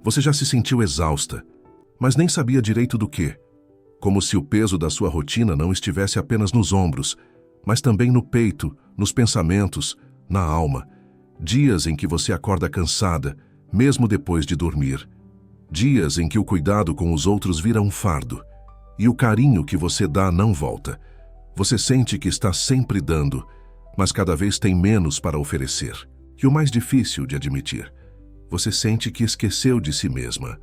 Você já se sentiu exausta, mas nem sabia direito do quê. Como se o peso da sua rotina não estivesse apenas nos ombros, mas também no peito, nos pensamentos, na alma. Dias em que você acorda cansada, mesmo depois de dormir. Dias em que o cuidado com os outros vira um fardo, e o carinho que você dá não volta. Você sente que está sempre dando, mas cada vez tem menos para oferecer. E o mais difícil de admitir, você sente que esqueceu de si mesma,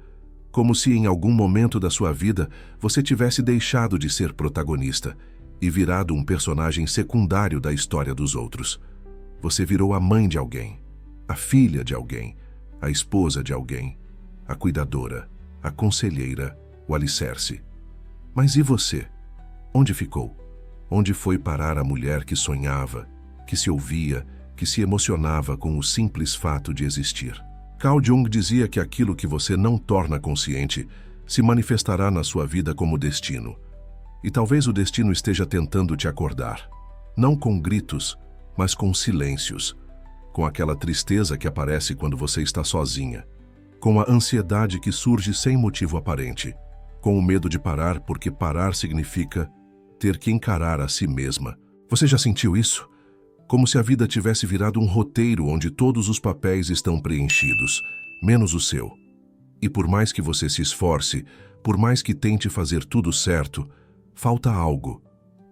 como se em algum momento da sua vida você tivesse deixado de ser protagonista e virado um personagem secundário da história dos outros. Você virou a mãe de alguém, a filha de alguém, a esposa de alguém, a cuidadora, a conselheira, o alicerce. Mas e você? Onde ficou? Onde foi parar a mulher que sonhava, que se ouvia, que se emocionava com o simples fato de existir? Carl Jung dizia que aquilo que você não torna consciente se manifestará na sua vida como destino. E talvez o destino esteja tentando te acordar, não com gritos, mas com silêncios, com aquela tristeza que aparece quando você está sozinha, com a ansiedade que surge sem motivo aparente, com o medo de parar porque parar significa ter que encarar a si mesma. Você já sentiu isso? Como se a vida tivesse virado um roteiro onde todos os papéis estão preenchidos, menos o seu. E por mais que você se esforce, por mais que tente fazer tudo certo, falta algo.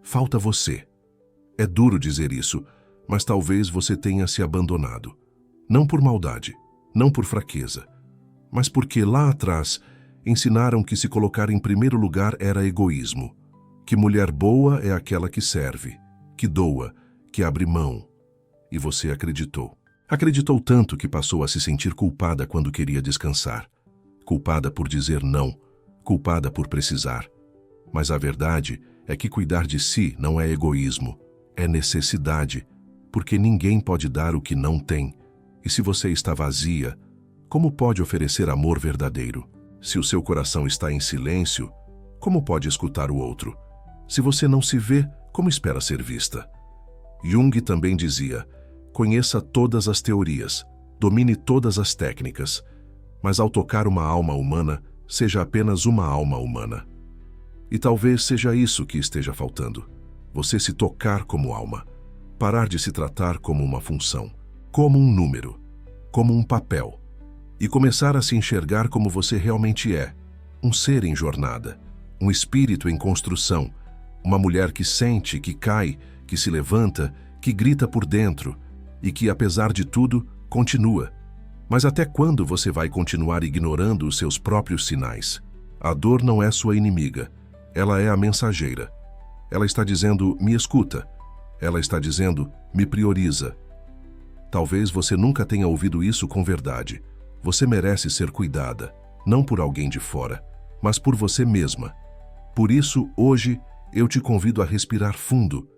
Falta você. É duro dizer isso, mas talvez você tenha se abandonado. Não por maldade, não por fraqueza, mas porque lá atrás ensinaram que se colocar em primeiro lugar era egoísmo, que mulher boa é aquela que serve, que doa, que abre mão. E você acreditou. Acreditou tanto que passou a se sentir culpada quando queria descansar. Culpada por dizer não, culpada por precisar. Mas a verdade é que cuidar de si não é egoísmo, é necessidade, porque ninguém pode dar o que não tem. E se você está vazia, como pode oferecer amor verdadeiro? Se o seu coração está em silêncio, como pode escutar o outro? Se você não se vê, como espera ser vista? Jung também dizia: conheça todas as teorias, domine todas as técnicas, mas ao tocar uma alma humana, seja apenas uma alma humana. E talvez seja isso que esteja faltando. Você se tocar como alma, parar de se tratar como uma função, como um número, como um papel, e começar a se enxergar como você realmente é, um ser em jornada, um espírito em construção, uma mulher que sente, que cai, que se levanta, que grita por dentro e que, apesar de tudo, continua. Mas até quando você vai continuar ignorando os seus próprios sinais? A dor não é sua inimiga, ela é a mensageira. Ela está dizendo, me escuta. Ela está dizendo, me prioriza. Talvez você nunca tenha ouvido isso com verdade. Você merece ser cuidada, não por alguém de fora, mas por você mesma. Por isso, hoje, eu te convido a respirar fundo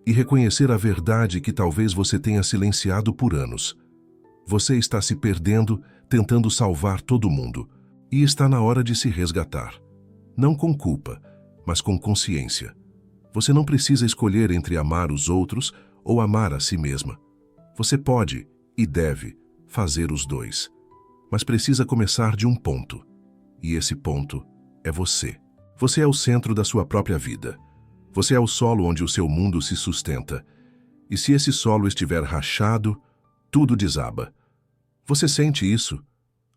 e reconhecer a verdade que talvez você tenha silenciado por anos. Você está se perdendo, tentando salvar todo mundo, e está na hora de se resgatar. Não com culpa, mas com consciência. Você não precisa escolher entre amar os outros ou amar a si mesma. Você pode e deve fazer os dois, mas precisa começar de um ponto. E esse ponto é você. Você é o centro da sua própria vida. Você é o solo onde o seu mundo se sustenta. E se esse solo estiver rachado, tudo desaba. Você sente isso?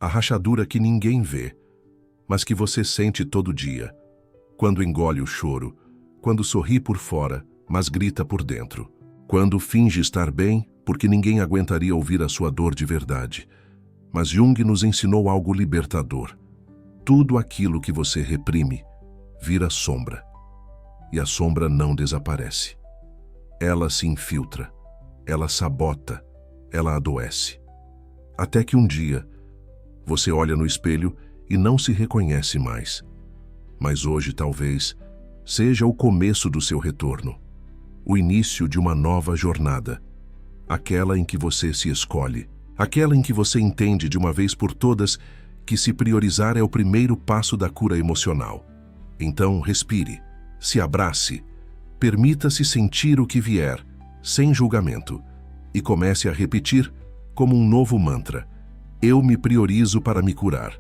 A rachadura que ninguém vê, mas que você sente todo dia. Quando engole o choro, quando sorri por fora, mas grita por dentro. Quando finge estar bem, porque ninguém aguentaria ouvir a sua dor de verdade. Mas Jung nos ensinou algo libertador. Tudo aquilo que você reprime vira sombra. E a sombra não desaparece. Ela se infiltra, ela sabota, ela adoece. Até que um dia, você olha no espelho e não se reconhece mais. Mas hoje, talvez, seja o começo do seu retorno. O início de uma nova jornada. Aquela em que você se escolhe. Aquela em que você entende de uma vez por todas que se priorizar é o primeiro passo da cura emocional. Então, respire. Se abrace, permita-se sentir o que vier, sem julgamento, e comece a repetir, como um novo mantra: eu me priorizo para me curar,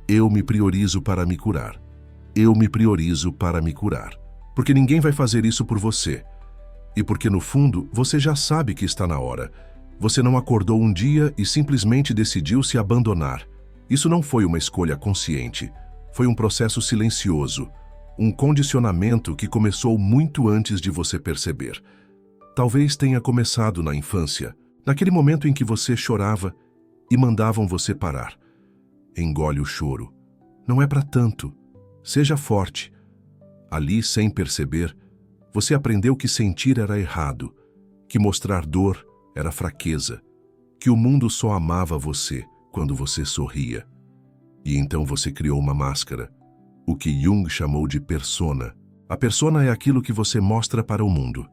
Eu me priorizo para me curar. Eu me priorizo para me curar. Porque ninguém vai fazer isso por você. E porque no fundo você já sabe que está na hora. Você não acordou um dia e simplesmente decidiu se abandonar. Isso não foi uma escolha consciente. Foi um processo silencioso. Um condicionamento que começou muito antes de você perceber. Talvez tenha começado na infância, naquele momento em que você chorava e mandavam você parar. Engole o choro. Não é para tanto. Seja forte. Ali, sem perceber, você aprendeu que sentir era errado, que mostrar dor era fraqueza, que o mundo só amava você quando você sorria. E então você criou uma máscara, o que Jung chamou de persona. A persona é aquilo que você mostra para o mundo.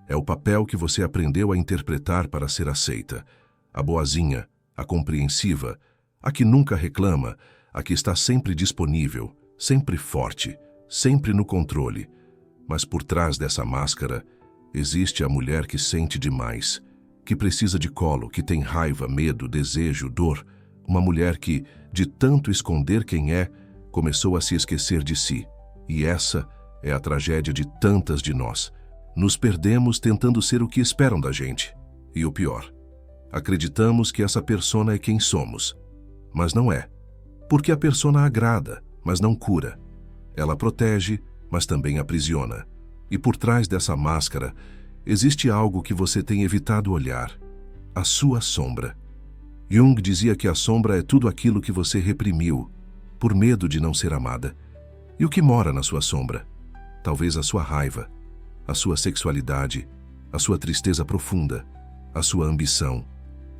É o papel que você aprendeu a interpretar para ser aceita. A boazinha, a compreensiva, a que nunca reclama, a que está sempre disponível, sempre forte, sempre no controle. Mas por trás dessa máscara, existe a mulher que sente demais, que precisa de colo, que tem raiva, medo, desejo, dor. Uma mulher que, de tanto esconder quem é, começou a se esquecer de si. E essa é a tragédia de tantas de nós. Nos perdemos tentando ser o que esperam da gente. E o pior, acreditamos que essa persona é quem somos. Mas não é. Porque a persona agrada, mas não cura. Ela protege, mas também aprisiona. E por trás dessa máscara, existe algo que você tem evitado olhar. A sua sombra. Jung dizia que a sombra é tudo aquilo que você reprimiu, por medo de não ser amada. E o que mora na sua sombra? Talvez a sua raiva, a sua sexualidade, a sua tristeza profunda, a sua ambição,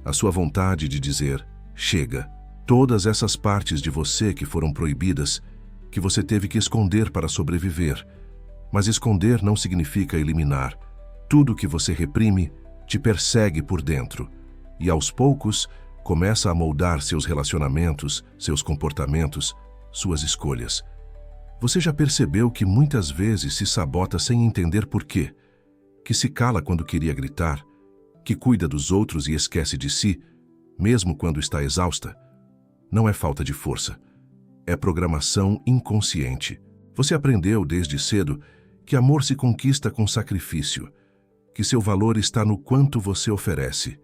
a sua vontade de dizer, chega. Todas essas partes de você que foram proibidas, que você teve que esconder para sobreviver. Mas esconder não significa eliminar. Tudo que você reprime te persegue por dentro. E aos poucos, começa a moldar seus relacionamentos, seus comportamentos, suas escolhas. Você já percebeu que muitas vezes se sabota sem entender por quê? Que se cala quando queria gritar, que cuida dos outros e esquece de si, mesmo quando está exausta? Não é falta de força. É programação inconsciente. Você aprendeu desde cedo que amor se conquista com sacrifício, que seu valor está no quanto você oferece.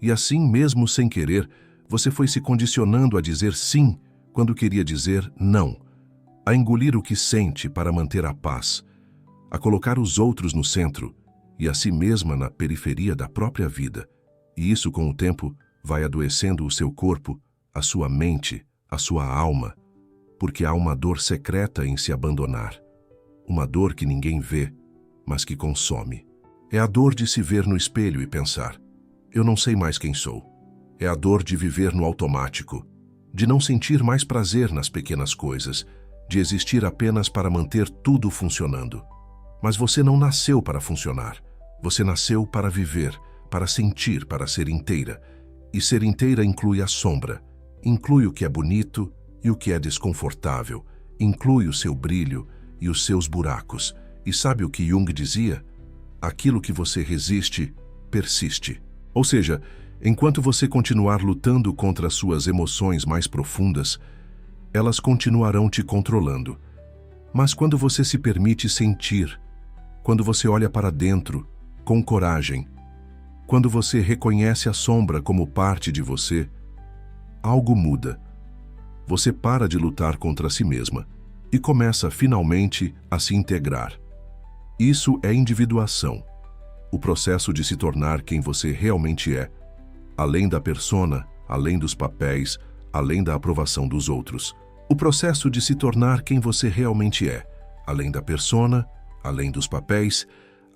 E assim, mesmo sem querer, você foi se condicionando a dizer sim quando queria dizer não, a engolir o que sente para manter a paz, a colocar os outros no centro e a si mesma na periferia da própria vida. E isso, com o tempo, vai adoecendo o seu corpo, a sua mente, a sua alma, porque há uma dor secreta em se abandonar. Uma dor que ninguém vê, mas que consome. É a dor de se ver no espelho e pensar, eu não sei mais quem sou. É a dor de viver no automático, de não sentir mais prazer nas pequenas coisas, de existir apenas para manter tudo funcionando. Mas você não nasceu para funcionar. Você nasceu para viver, para sentir, para ser inteira. E ser inteira inclui a sombra, inclui o que é bonito e o que é desconfortável, inclui o seu brilho e os seus buracos. E sabe o que Jung dizia? Aquilo que você resiste, persiste. Ou seja, enquanto você continuar lutando contra as suas emoções mais profundas, elas continuarão te controlando. Mas quando você se permite sentir, quando você olha para dentro, com coragem, quando você reconhece a sombra como parte de você, algo muda. Você para de lutar contra si mesma e começa finalmente a se integrar. Isso é individuação, o processo de se tornar quem você realmente é, além da persona, além dos papéis, além da aprovação dos outros. O processo de se tornar quem você realmente é, além da persona, além dos papéis,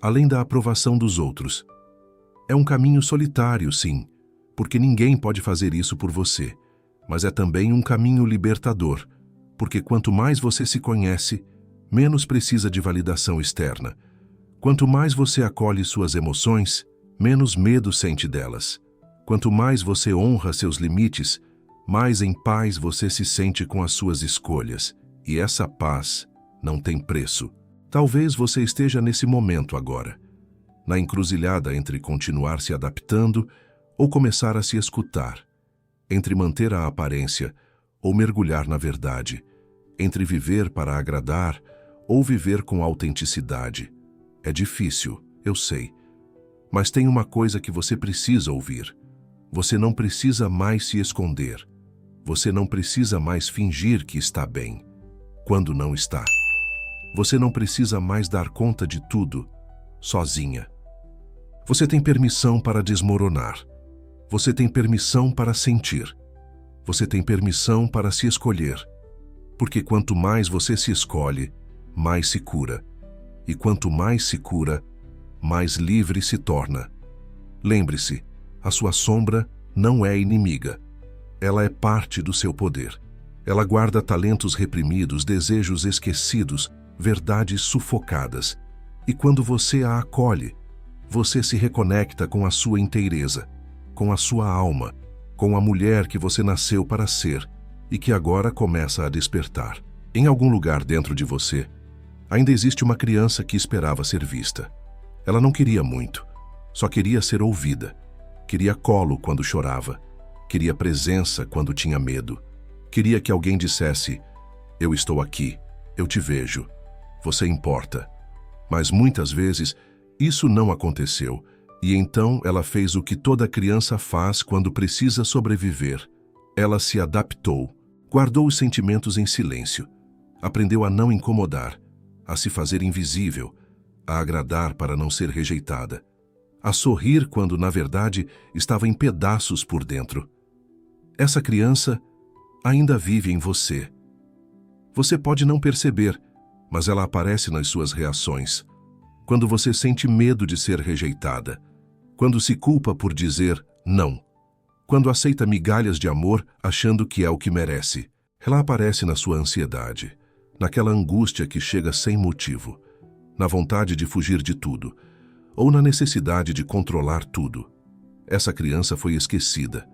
além da aprovação dos outros. É um caminho solitário, sim, porque ninguém pode fazer isso por você, mas é também um caminho libertador, porque quanto mais você se conhece, menos precisa de validação externa. Quanto mais você acolhe suas emoções, menos medo sente delas. Quanto mais você honra seus limites, mais em paz você se sente com as suas escolhas. E essa paz não tem preço. Talvez você esteja nesse momento agora, na encruzilhada entre continuar se adaptando ou começar a se escutar, entre manter a aparência ou mergulhar na verdade, entre viver para agradar ou viver com autenticidade. É difícil, eu sei. Mas tem uma coisa que você precisa ouvir. Você não precisa mais se esconder. Você não precisa mais fingir que está bem, quando não está. Você não precisa mais dar conta de tudo, sozinha. Você tem permissão para desmoronar. Você tem permissão para sentir. Você tem permissão para se escolher. Porque quanto mais você se escolhe, mais se cura. E quanto mais se cura, mais livre se torna. Lembre-se, a sua sombra não é inimiga. Ela é parte do seu poder. Ela guarda talentos reprimidos, desejos esquecidos, verdades sufocadas. E quando você a acolhe, você se reconecta com a sua inteireza, com a sua alma, com a mulher que você nasceu para ser e que agora começa a despertar. Em algum lugar dentro de você, ainda existe uma criança que esperava ser vista. Ela não queria muito, só queria ser ouvida. Queria colo quando chorava. Queria presença quando tinha medo. Queria que alguém dissesse: eu estou aqui, eu te vejo, você importa. Mas muitas vezes isso não aconteceu, e então ela fez o que toda criança faz quando precisa sobreviver. Ela se adaptou, guardou os sentimentos em silêncio, aprendeu a não incomodar, a se fazer invisível, a agradar para não ser rejeitada, a sorrir quando, na verdade, estava em pedaços por dentro. Essa criança ainda vive em você. Você pode não perceber, mas ela aparece nas suas reações. Quando você sente medo de ser rejeitada, quando se culpa por dizer não, quando aceita migalhas de amor achando que é o que merece. Ela aparece na sua ansiedade, naquela angústia que chega sem motivo, na vontade de fugir de tudo, ou na necessidade de controlar tudo. Essa criança foi esquecida,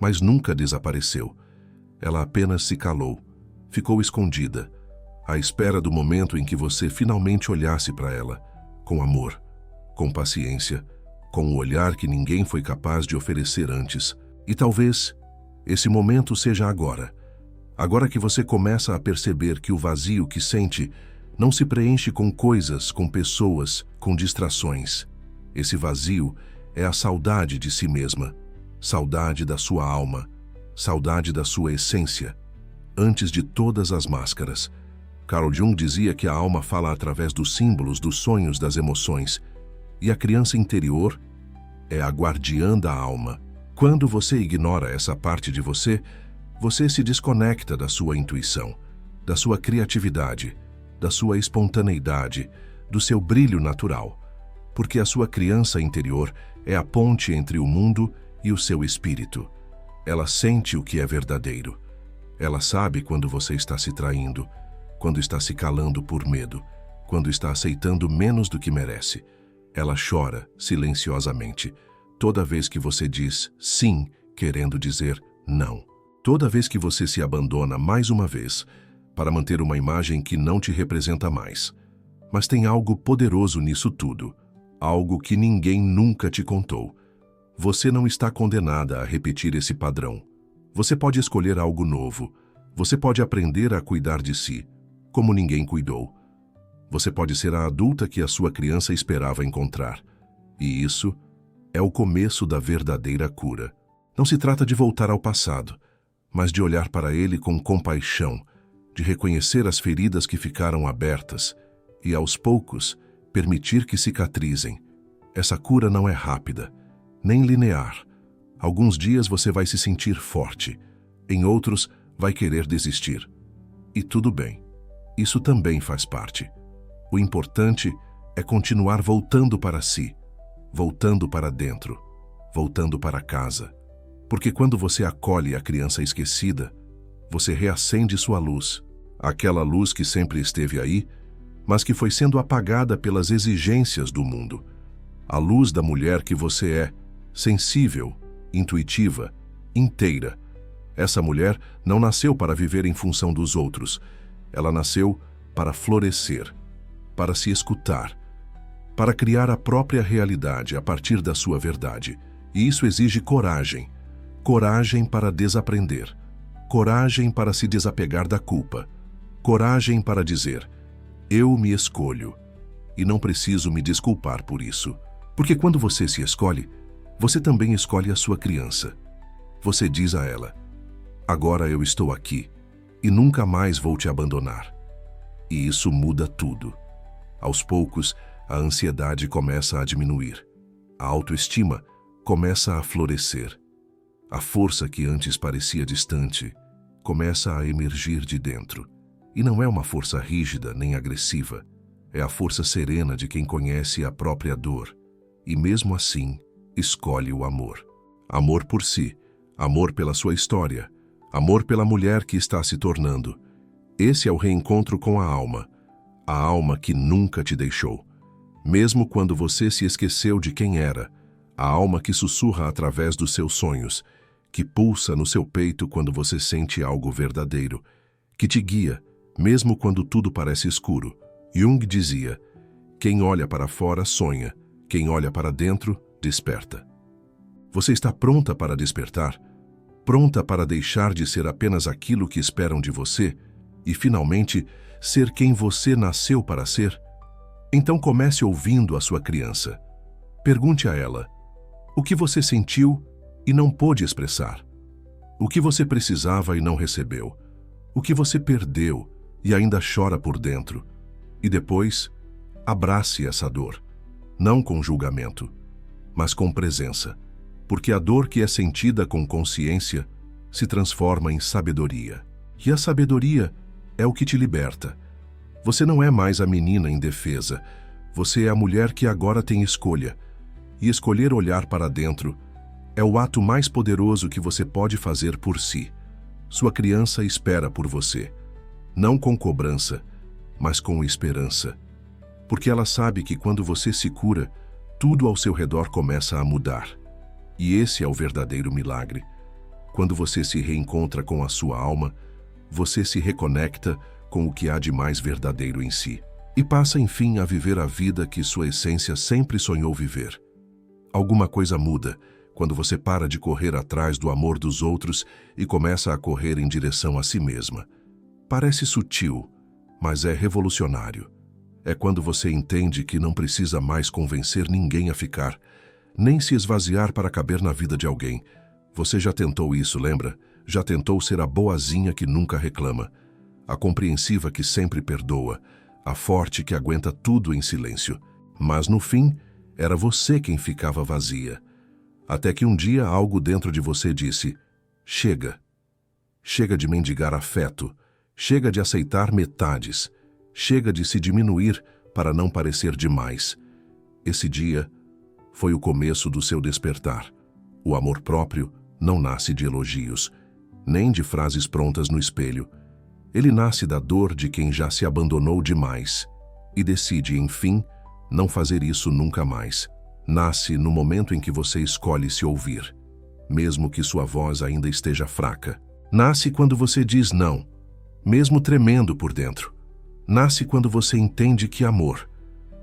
mas nunca desapareceu. Ela apenas se calou, ficou escondida, à espera do momento em que você finalmente olhasse para ela, com amor, com paciência, com um olhar que ninguém foi capaz de oferecer antes. E talvez esse momento seja agora. Agora que você começa a perceber que o vazio que sente não se preenche com coisas, com pessoas, com distrações. Esse vazio é a saudade de si mesma, saudade da sua alma, saudade da sua essência, antes de todas as máscaras. Carl Jung dizia que a alma fala através dos símbolos, dos sonhos, das emoções, e a criança interior é a guardiã da alma. Quando você ignora essa parte de você, você se desconecta da sua intuição, da sua criatividade, da sua espontaneidade, do seu brilho natural, porque a sua criança interior é a ponte entre o mundo e o seu espírito. Ela sente o que é verdadeiro. Ela sabe quando você está se traindo, quando está se calando por medo, quando está aceitando menos do que merece. Ela chora silenciosamente toda vez que você diz sim, querendo dizer não. Toda vez que você se abandona mais uma vez para manter uma imagem que não te representa mais. Mas tem algo poderoso nisso tudo, algo que ninguém nunca te contou. Você não está condenada a repetir esse padrão. Você pode escolher algo novo. Você pode aprender a cuidar de si, como ninguém cuidou. Você pode ser a adulta que a sua criança esperava encontrar. E isso é o começo da verdadeira cura. Não se trata de voltar ao passado, mas de olhar para ele com compaixão, de reconhecer as feridas que ficaram abertas e, aos poucos, permitir que cicatrizem. Essa cura não é rápida, nem linear. Alguns dias você vai se sentir forte, em outros vai querer desistir. E tudo bem, isso também faz parte. O importante é continuar voltando para si, voltando para dentro, voltando para casa. Porque quando você acolhe a criança esquecida, você reacende sua luz, aquela luz que sempre esteve aí, mas que foi sendo apagada pelas exigências do mundo. A luz da mulher que você é, sensível, intuitiva, inteira. Essa mulher não nasceu para viver em função dos outros. Ela nasceu para florescer, para se escutar, para criar a própria realidade a partir da sua verdade. E isso exige coragem. Coragem para desaprender. coragem para se desapegar da culpa, coragem para dizer: eu me escolho e não preciso me desculpar por isso. Porque quando você se escolhe, você também escolhe a sua criança. Você diz a ela: agora eu estou aqui e nunca mais vou te abandonar. E isso muda tudo. Aos poucos, a ansiedade começa a diminuir. A autoestima começa a florescer. A força que antes parecia distante começa a emergir de dentro. E não é uma força rígida nem agressiva. É a força serena de quem conhece a própria dor. E mesmo assim, escolhe o amor. Amor por si, amor pela sua história, amor pela mulher que está se tornando. Esse é o reencontro com a alma que nunca te deixou. Mesmo quando você se esqueceu de quem era, a alma que sussurra através dos seus sonhos, que pulsa no seu peito quando você sente algo verdadeiro, que te guia, mesmo quando tudo parece escuro. Jung dizia: quem olha para fora sonha, quem olha para dentro desperta. Você está pronta para despertar? Pronta para deixar de ser apenas aquilo que esperam de você e, finalmente, ser quem você nasceu para ser? Então comece ouvindo a sua criança. Pergunte a ela: o que você sentiu e não pôde expressar? O que você precisava e não recebeu? O que você perdeu e ainda chora por dentro? E depois, abrace essa dor, não com julgamento, mas com presença, porque a dor que é sentida com consciência se transforma em sabedoria. E a sabedoria é o que te liberta. Você não é mais a menina indefesa, você é a mulher que agora tem escolha. E escolher olhar para dentro é o ato mais poderoso que você pode fazer por si. Sua criança espera por você, não com cobrança, mas com esperança. Porque ela sabe que quando você se cura, tudo ao seu redor começa a mudar. E esse é o verdadeiro milagre. Quando você se reencontra com a sua alma, você se reconecta com o que há de mais verdadeiro em si. E passa, enfim, a viver a vida que sua essência sempre sonhou viver. Alguma coisa muda quando você para de correr atrás do amor dos outros e começa a correr em direção a si mesma. Parece sutil, mas é revolucionário. É quando você entende que não precisa mais convencer ninguém a ficar, nem se esvaziar para caber na vida de alguém. Você já tentou isso, lembra? Já tentou ser a boazinha que nunca reclama, a compreensiva que sempre perdoa, a forte que aguenta tudo em silêncio. Mas no fim, era você quem ficava vazia. Até que um dia algo dentro de você disse: chega. Chega de mendigar afeto, chega de aceitar metades, chega de se diminuir para não parecer demais. Esse dia foi o começo do seu despertar. O amor próprio não nasce de elogios, nem de frases prontas no espelho. Ele nasce da dor de quem já se abandonou demais e decide, enfim, não fazer isso nunca mais. Nasce no momento em que você escolhe se ouvir, mesmo que sua voz ainda esteja fraca. Nasce quando você diz não, mesmo tremendo por dentro. Nasce quando você entende que amor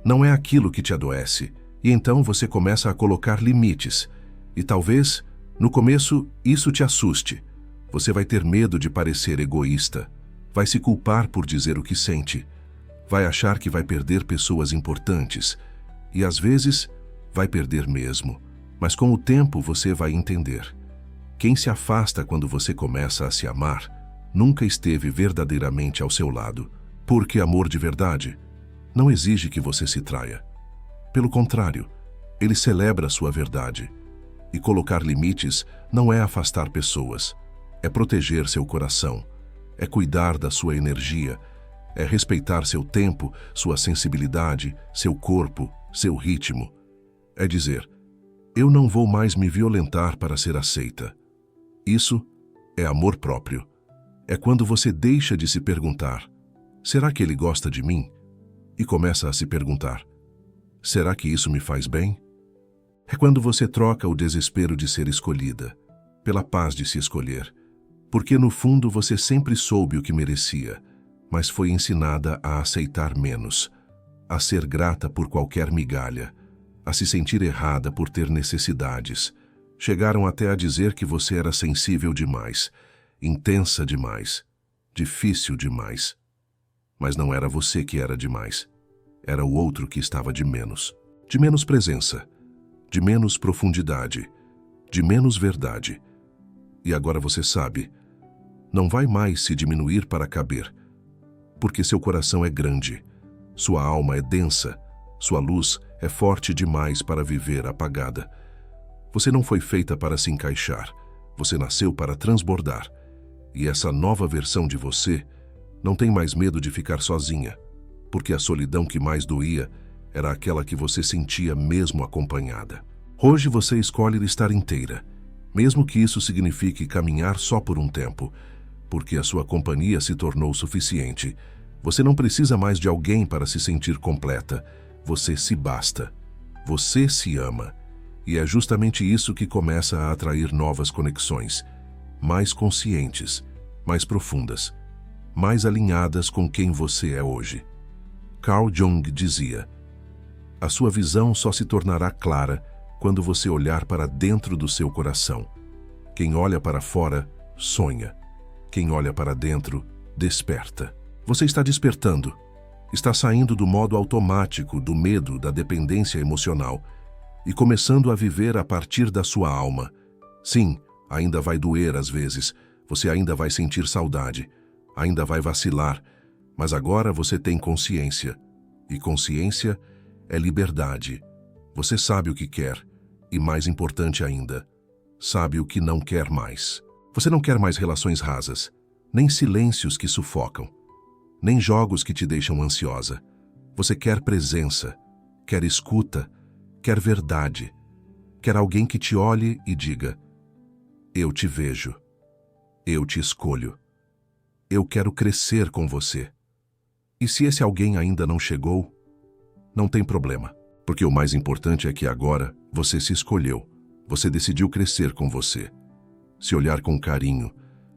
não é aquilo que te adoece, e então você começa a colocar limites. E talvez, no começo, isso te assuste. Você vai ter medo de parecer egoísta, vai se culpar por dizer o que sente, vai achar que vai perder pessoas importantes, e às vezes vai perder mesmo. Mas com o tempo você vai entender. Quem se afasta quando você começa a se amar, nunca esteve verdadeiramente ao seu lado. Porque amor de verdade não exige que você se traia. Pelo contrário, ele celebra a sua verdade. E colocar limites não é afastar pessoas, é proteger seu coração, é cuidar da sua energia, é respeitar seu tempo, sua sensibilidade, seu corpo, seu ritmo. É dizer: eu não vou mais me violentar para ser aceita. Isso é amor próprio. É quando você deixa de se perguntar: será que ele gosta de mim? E começa a se perguntar: será que isso me faz bem? É quando você troca o desespero de ser escolhida pela paz de se escolher. Porque no fundo você sempre soube o que merecia, mas foi ensinada a aceitar menos, a ser grata por qualquer migalha, a se sentir errada por ter necessidades. Chegaram até a dizer que você era sensível demais. intensa demais, difícil demais. Mas não era você que era demais. Era o outro que estava de menos presença, de menos profundidade, de menos verdade. E agora você sabe, não vai mais se diminuir para caber, porque seu coração é grande, sua alma é densa, sua luz é forte demais para viver apagada. Você não foi feita para se encaixar, você nasceu para transbordar. E essa nova versão de você não tem mais medo de ficar sozinha, porque a solidão que mais doía era aquela que você sentia mesmo acompanhada. Hoje você escolhe estar inteira, mesmo que isso signifique caminhar só por um tempo, porque a sua companhia se tornou suficiente. Você não precisa mais de alguém para se sentir completa. Você se basta. Você se ama. E é justamente isso que começa a atrair novas conexões, mais conscientes, mais profundas, mais alinhadas com quem você é hoje. Carl Jung dizia: a sua visão só se tornará clara quando você olhar para dentro do seu coração. Quem olha para fora, sonha. Quem olha para dentro, desperta. Você está despertando. Está saindo do modo automático, do medo, da dependência emocional e começando a viver a partir da sua alma. Sim, ainda vai doer às vezes, você ainda vai sentir saudade, ainda vai vacilar, mas agora você tem consciência. E consciência é liberdade. Você sabe o que quer e, mais importante ainda, sabe o que não quer mais. Você não quer mais relações rasas, nem silêncios que sufocam, nem jogos que te deixam ansiosa. Você quer presença, quer escuta, quer verdade, quer alguém que te olhe e diga: eu te vejo, eu te escolho, eu quero crescer com você. E se esse alguém ainda não chegou, não tem problema, porque o mais importante é que agora você se escolheu, você decidiu crescer com você. Se olhar com carinho,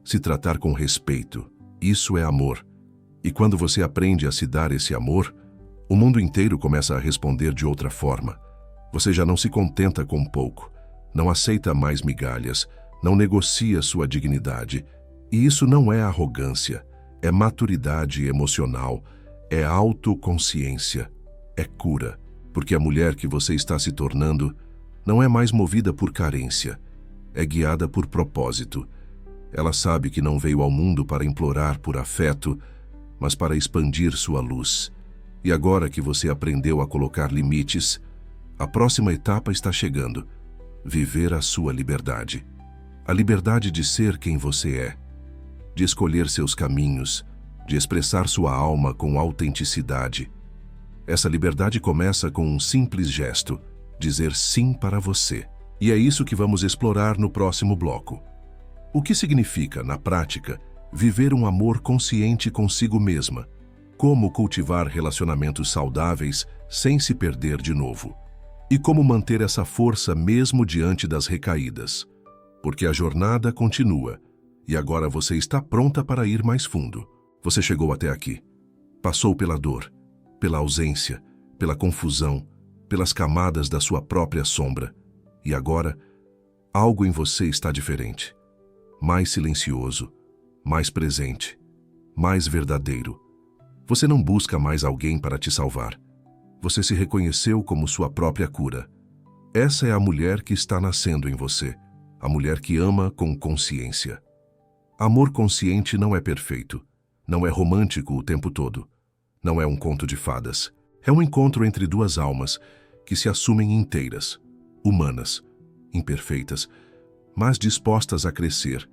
se tratar com respeito, isso é amor. E quando você aprende a se dar esse amor, o mundo inteiro começa a responder de outra forma. Você já não se contenta com pouco, não aceita mais migalhas, não negocia sua dignidade. E isso não é arrogância, é maturidade emocional, é autoconsciência, é cura. Porque a mulher que você está se tornando não é mais movida por carência, é guiada por propósito. Ela sabe que não veio ao mundo para implorar por afeto, mas para expandir sua luz. E agora que você aprendeu a colocar limites, a próxima etapa está chegando: viver a sua liberdade. A liberdade de ser quem você é, de escolher seus caminhos, de expressar sua alma com autenticidade. Essa liberdade começa com um simples gesto: dizer sim para você. E é isso que vamos explorar no próximo bloco. O que significa, na prática, viver um amor consciente consigo mesma? Como cultivar relacionamentos saudáveis sem se perder de novo? E como manter essa força mesmo diante das recaídas? Porque a jornada continua, e agora você está pronta para ir mais fundo. Você chegou até aqui, passou pela dor, pela ausência, pela confusão, pelas camadas da sua própria sombra. E agora, algo em você está diferente. Mais silencioso, mais presente, mais verdadeiro. Você não busca mais alguém para te salvar. Você se reconheceu como sua própria cura. Essa é a mulher que está nascendo em você, a mulher que ama com consciência. Amor consciente não é perfeito, não é romântico o tempo todo, não é um conto de fadas. É um encontro entre duas almas que se assumem inteiras, humanas, imperfeitas, mas dispostas a crescer.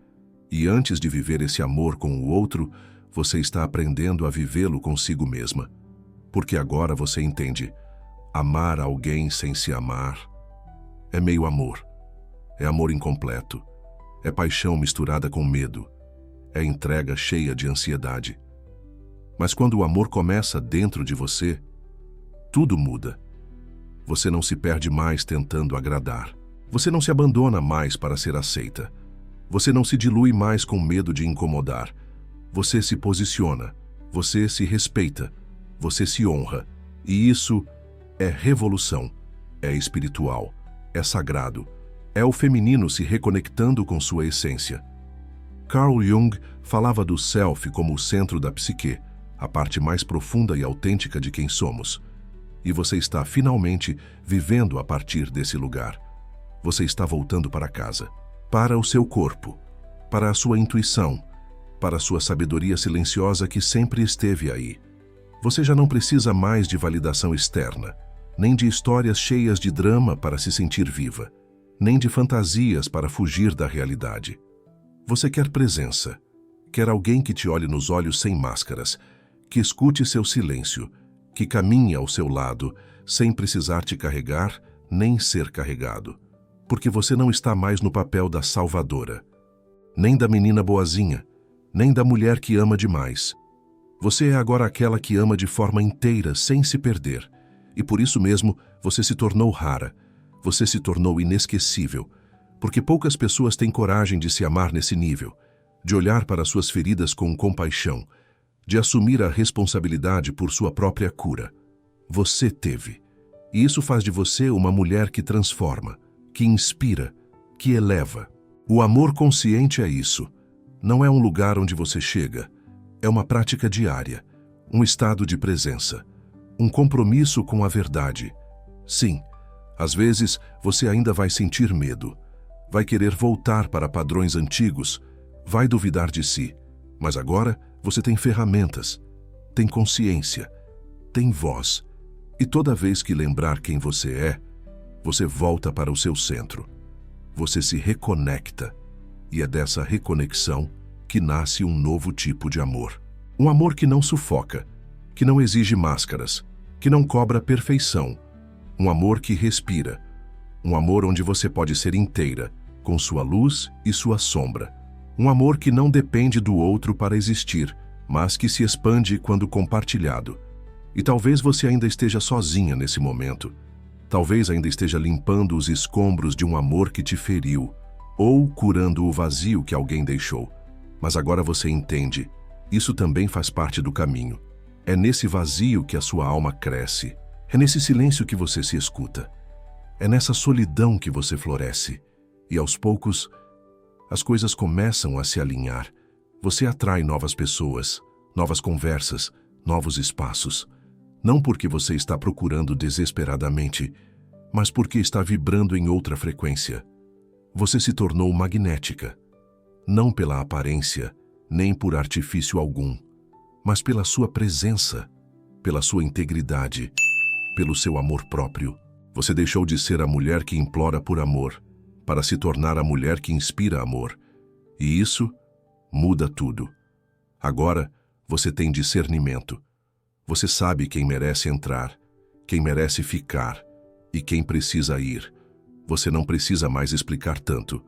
E antes de viver esse amor com o outro, você está aprendendo a vivê-lo consigo mesma. Porque agora você entende: amar alguém sem se amar é meio amor, é amor incompleto, é paixão misturada com medo, é entrega cheia de ansiedade. Mas quando o amor começa dentro de você, tudo muda. Você não se perde mais tentando agradar. Você não se abandona mais para ser aceita. Você não se dilui mais com medo de incomodar. Você se posiciona, você se respeita, você se honra. E isso é revolução, é espiritual, é sagrado, é o feminino se reconectando com sua essência. Carl Jung falava do self como o centro da psique, a parte mais profunda e autêntica de quem somos. E você está finalmente vivendo a partir desse lugar. Você está voltando para casa, para o seu corpo, para a sua intuição, para a sua sabedoria silenciosa que sempre esteve aí. Você já não precisa mais de validação externa, nem de histórias cheias de drama para se sentir viva, nem de fantasias para fugir da realidade. Você quer presença, quer alguém que te olhe nos olhos sem máscaras, que escute seu silêncio, que caminhe ao seu lado sem precisar te carregar nem ser carregado. Porque você não está mais no papel da salvadora, nem da menina boazinha, nem da mulher que ama demais. Você é agora aquela que ama de forma inteira, sem se perder. E por isso mesmo, você se tornou rara. Você se tornou inesquecível. Porque poucas pessoas têm coragem de se amar nesse nível, de olhar para suas feridas com compaixão, de assumir a responsabilidade por sua própria cura. Você teve. E isso faz de você uma mulher que transforma, que inspira, que eleva. O amor consciente é isso. Não é um lugar onde você chega. É uma prática diária, um estado de presença, um compromisso com a verdade. Sim, às vezes você ainda vai sentir medo, vai querer voltar para padrões antigos, vai duvidar de si, mas agora você tem ferramentas, tem consciência, tem voz, e toda vez que lembrar quem você é, você volta para o seu centro. Você se reconecta, e é dessa reconexão que nasce um novo tipo de amor. Um amor que não sufoca, que não exige máscaras, que não cobra perfeição. Um amor que respira. Um amor onde você pode ser inteira, com sua luz e sua sombra. Um amor que não depende do outro para existir, mas que se expande quando compartilhado. E talvez você ainda esteja sozinha nesse momento. Talvez ainda esteja limpando os escombros de um amor que te feriu, ou curando o vazio que alguém deixou. Mas agora você entende, isso também faz parte do caminho. É nesse vazio que a sua alma cresce. É nesse silêncio que você se escuta. É nessa solidão que você floresce. E aos poucos, as coisas começam a se alinhar. Você atrai novas pessoas, novas conversas, novos espaços. Não porque você está procurando desesperadamente, mas porque está vibrando em outra frequência. Você se tornou magnética, não pela aparência, nem por artifício algum, mas pela sua presença, pela sua integridade, pelo seu amor próprio. Você deixou de ser a mulher que implora por amor, para se tornar a mulher que inspira amor. E isso muda tudo. Agora, você tem discernimento. Você sabe quem merece entrar, quem merece ficar e quem precisa ir. Você não precisa mais explicar tanto,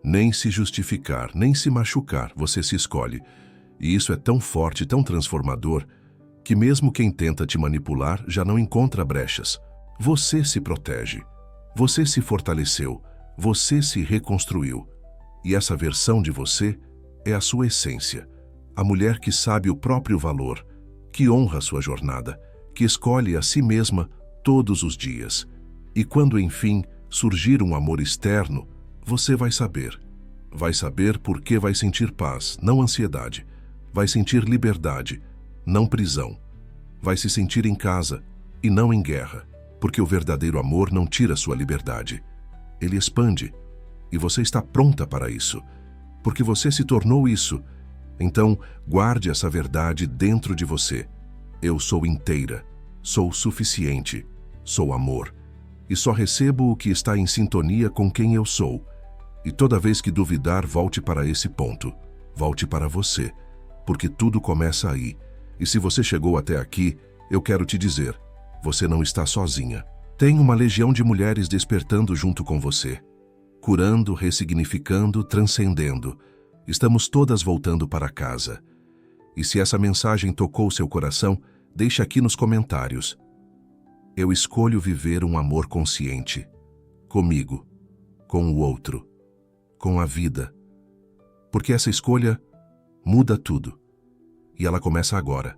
nem se justificar, nem se machucar, você se escolhe. E isso é tão forte, tão transformador, que mesmo quem tenta te manipular já não encontra brechas. Você se protege, você se fortaleceu, você se reconstruiu. E essa versão de você é a sua essência, a mulher que sabe o próprio valor, que honra sua jornada, que escolhe a si mesma todos os dias. E quando, enfim, surgir um amor externo, você vai saber. Vai saber porque vai sentir paz, não ansiedade. Vai sentir liberdade, não prisão. Vai se sentir em casa e não em guerra, porque o verdadeiro amor não tira sua liberdade. Ele expande, e você está pronta para isso, porque você se tornou isso. Então, guarde essa verdade dentro de você. Eu sou inteira, sou suficiente, sou amor. E só recebo o que está em sintonia com quem eu sou. E toda vez que duvidar, volte para esse ponto. Volte para você, porque tudo começa aí. E se você chegou até aqui, eu quero te dizer, você não está sozinha. Tem uma legião de mulheres despertando junto com você. Curando, ressignificando, transcendendo. Estamos todas voltando para casa. E se essa mensagem tocou seu coração, deixe aqui nos comentários. Eu escolho viver um amor consciente. Comigo, com o outro, com a vida. Porque essa escolha muda tudo. E ela começa agora.